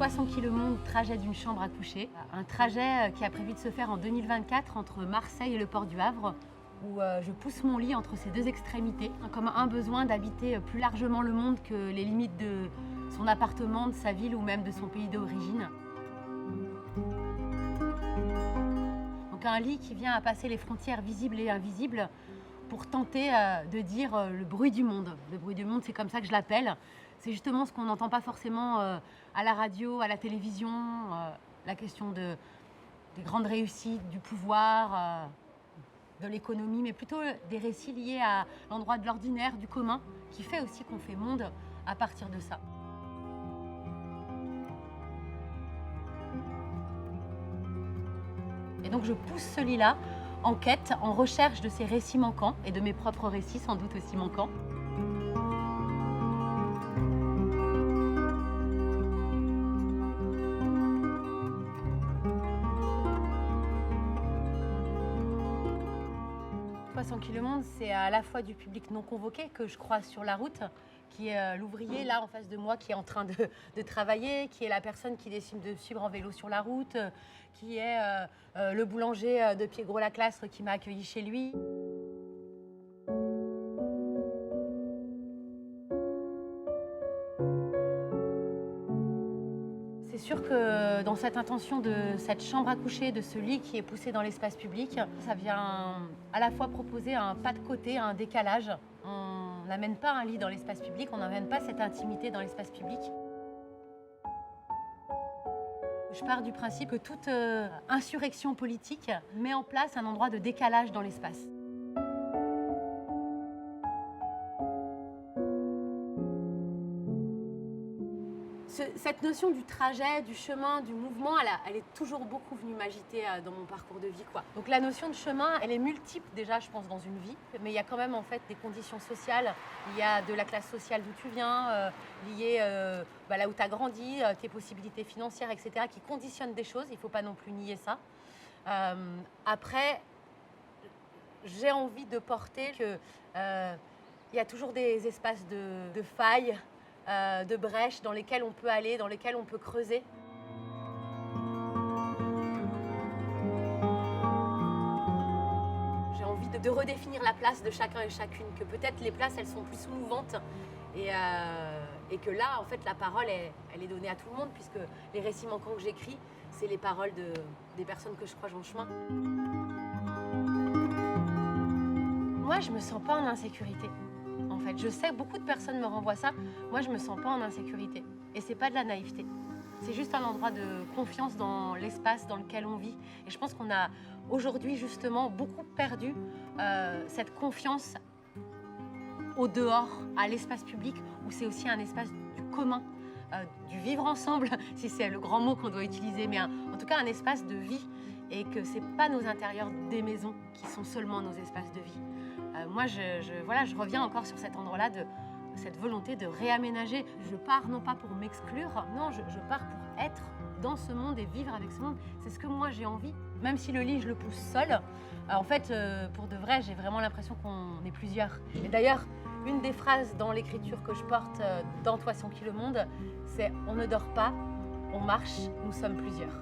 Toi sans qui le monde, trajet d'une chambre à coucher. Un trajet qui a prévu de se faire en 2024 entre Marseille et le port du Havre, où je pousse mon lit entre ces deux extrémités, comme un besoin d'habiter plus largement le monde que les limites de son appartement, de sa ville ou même de son pays d'origine. Donc un lit qui vient à passer les frontières visibles et invisibles pour tenter de dire le bruit du monde. Le bruit du monde, c'est comme ça que je l'appelle. C'est justement ce qu'on n'entend pas forcément à la radio, à la télévision, la question des grandes réussites, du pouvoir, de l'économie, mais plutôt des récits liés à l'endroit de l'ordinaire, du commun, qui fait aussi qu'on fait monde à partir de ça. Et donc je pousse ce lit-là en quête, en recherche de ces récits manquants et de mes propres récits sans doute aussi manquants. Toi sans qui le monde, c'est à la fois du public non convoqué que je croise sur la route, qui est l'ouvrier là en face de moi qui est en train de travailler, qui est la personne qui décide de suivre en vélo sur la route, qui est le boulanger de Pied-Gros-la-Clastre qui m'a accueilli chez lui. C'est sûr que dans cette intention de cette chambre à coucher, de ce lit qui est poussé dans l'espace public, ça vient à la fois proposer un pas de côté, un décalage. On n'amène pas un lit dans l'espace public, on n'amène pas cette intimité dans l'espace public. Je pars du principe que toute insurrection politique met en place un endroit de décalage dans l'espace. Cette notion du trajet, du chemin, du mouvement, elle est toujours beaucoup venue m'agiter dans mon parcours de vie, quoi. Donc la notion de chemin, elle est multiple déjà, je pense, dans une vie. Mais il y a quand même en fait des conditions sociales. Il y a de la classe sociale d'où tu viens, liée là où tu as grandi, tes possibilités financières, etc., qui conditionnent des choses. Il ne faut pas non plus nier ça. Après, j'ai envie de porter que il y a toujours des espaces de failles, de brèches dans lesquelles on peut aller, dans lesquelles on peut creuser. J'ai envie de redéfinir la place de chacun et chacune, que peut-être les places elles sont plus mouvantes et que là en fait la parole elle est donnée à tout le monde puisque les récits manquants que j'écris c'est les paroles des personnes que je croise en chemin. Moi je me sens pas en insécurité. En fait, je sais que beaucoup de personnes me renvoient ça. Moi, je me sens pas en insécurité. Et c'est pas de la naïveté. C'est juste un endroit de confiance dans l'espace dans lequel on vit. Et je pense qu'on a aujourd'hui justement beaucoup perdu cette confiance au dehors, à l'espace public, où c'est aussi un espace du commun, du vivre ensemble, si c'est le grand mot qu'on doit utiliser, mais en tout cas un espace de vie. Et que c'est pas nos intérieurs des maisons qui sont seulement nos espaces de vie. Moi, je reviens encore sur cet endroit-là de cette volonté de réaménager. Je pars non pas pour m'exclure, non, je pars pour être dans ce monde et vivre avec ce monde. C'est ce que moi j'ai envie. Même si le lit, je le pousse seul, en fait, pour de vrai, j'ai vraiment l'impression qu'on est plusieurs. Et d'ailleurs, une des phrases dans l'écriture que je porte dans Toi sans qui le monde, c'est « On ne dort pas, on marche, nous sommes plusieurs ».